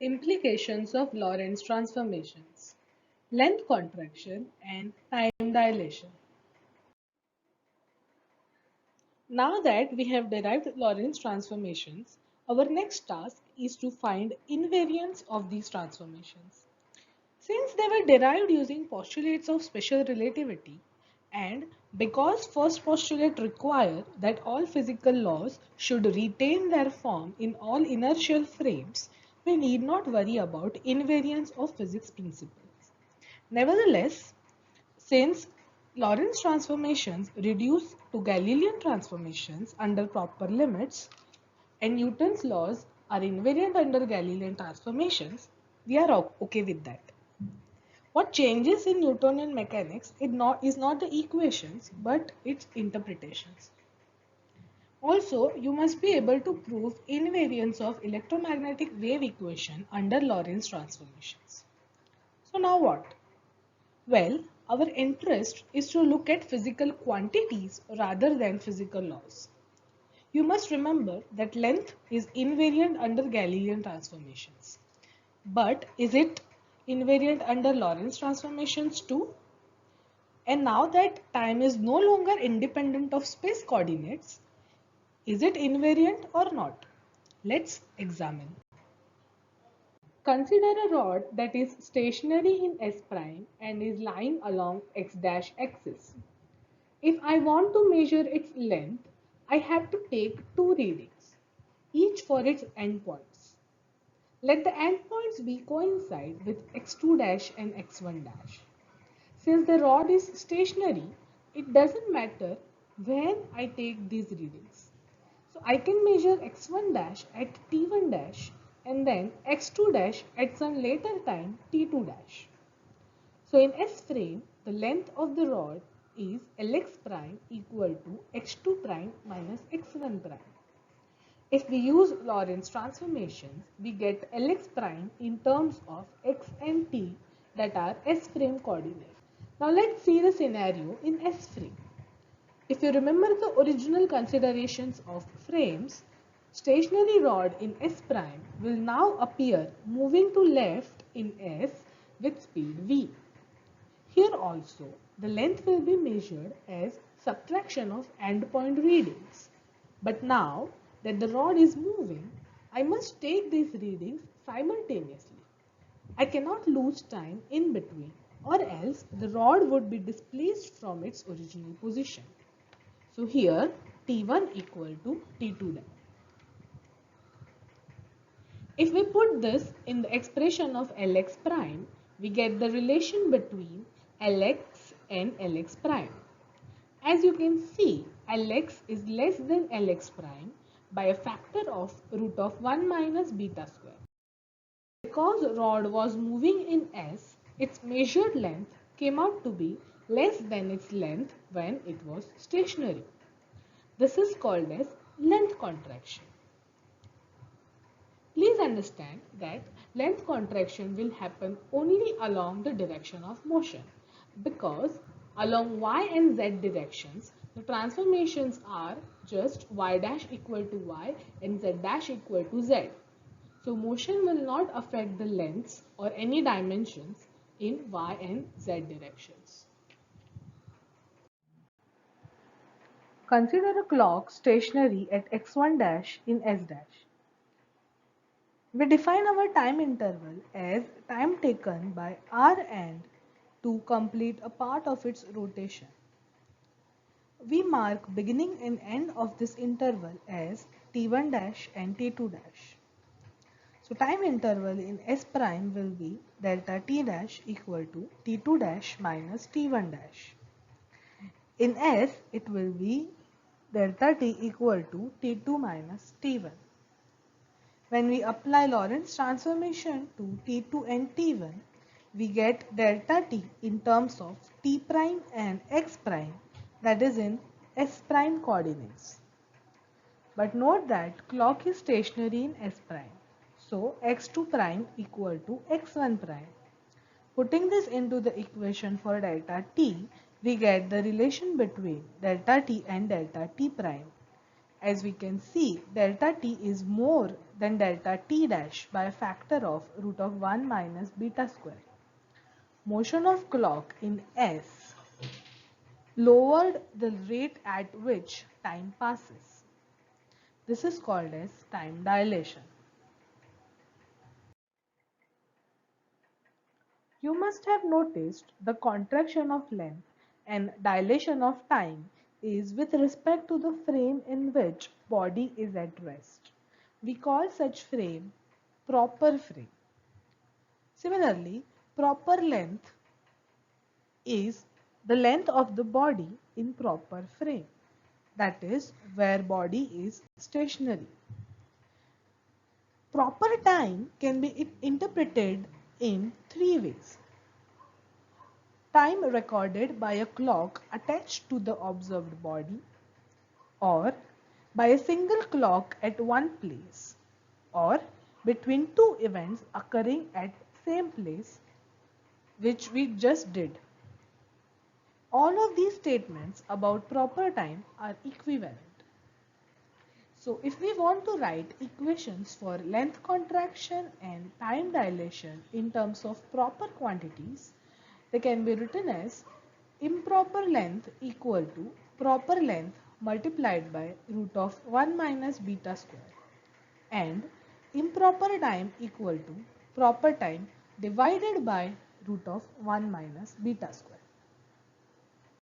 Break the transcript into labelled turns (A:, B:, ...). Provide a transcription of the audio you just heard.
A: Implications of Lorentz transformations, length contraction and time dilation. Now that we have derived Lorentz transformations, our next task is to find invariants of these transformations. Since they were derived using postulates of special relativity, and because first postulate require that all physical laws should retain their form in all inertial frames, we need not worry about invariance of physics principles. Nevertheless, since Lorentz transformations reduce to Galilean transformations under proper limits, and Newton's laws are invariant under Galilean transformations, we are okay with that. What changes in Newtonian mechanics is not the equations but its interpretations. Also, you must be able to prove invariance of electromagnetic wave equation under Lorentz transformations. So now what? Well, our interest is to look at physical quantities rather than physical laws. You must remember that length is invariant under Galilean transformations. But is it invariant under Lorentz transformations too? And now that time is no longer independent of space coordinates, is it invariant or not? Let's examine. Consider a rod that is stationary in S prime and is lying along x dash axis. If I want to measure its length, I have to take two readings, each for its endpoints. Let the endpoints be coincide with x2 dash and x1 dash. Since the rod is stationary, it doesn't matter when I take these readings. So I can measure x1 dash at t1 dash and then x2 dash at some later time t2 dash. So in S frame, the length of the rod is Lx prime equal to x2 prime minus x1 prime. If we use Lorentz transformations, we get Lx prime in terms of x and t that are S frame coordinates. Now let's see the scenario in S frame. If you remember the original considerations of frames, stationary rod in S prime will now appear moving to left in S with speed v. Here also, the length will be measured as subtraction of endpoint readings. But now that the rod is moving, I must take these readings simultaneously. I cannot lose time in between, or else the rod would be displaced from its original position. So here T1 equal to T2 dash. If we put this in the expression of Lx prime, we get the relation between Lx and Lx prime. As you can see, Lx is less than Lx prime by a factor of root of 1 minus beta square. Because rod was moving in S, its measured length came out to be less than its length when it was stationary. This is called as length contraction. Please understand that length contraction will happen only along the direction of motion because along y and z directions the transformations are just y dash equal to y and z dash equal to z. So motion will not affect the lengths or any dimensions in y and z directions. Consider a clock stationary at x1 dash in s dash. We define our time interval as time taken by r end to complete a part of its rotation. We mark beginning and end of this interval as t1 dash and t2 dash. So time interval in S prime will be delta t dash equal to t2 dash minus t1 dash. In S it will be delta t equal to t2 minus t1. When we apply Lorentz transformation to t2 and t1, we get delta t in terms of t prime and x prime, that is in S prime coordinates. But note that clock is stationary in S prime. So x2 prime equal to x1 prime. Putting this into the equation for delta t, we get the relation between delta t and delta t prime. As we can see, delta t is more than delta t dash by a factor of root of 1 minus beta square. Motion of clock in S lowered the rate at which time passes. This is called as time dilation. You must have noticed the contraction of length and dilation of time is with respect to the frame in which body is at rest. We call such frame proper frame. Similarly, proper length is the length of the body in proper frame, that is where body is stationary. Proper time can be interpreted in three ways. Time recorded by a clock attached to the observed body, or by a single clock at one place, or between two events occurring at same place, which we just did. All of these statements about proper time are equivalent. So if we want to write equations for length contraction and time dilation in terms of proper quantities, they can be written as improper length equal to proper length multiplied by root of 1 minus beta square, and improper time equal to proper time divided by root of 1 minus beta square.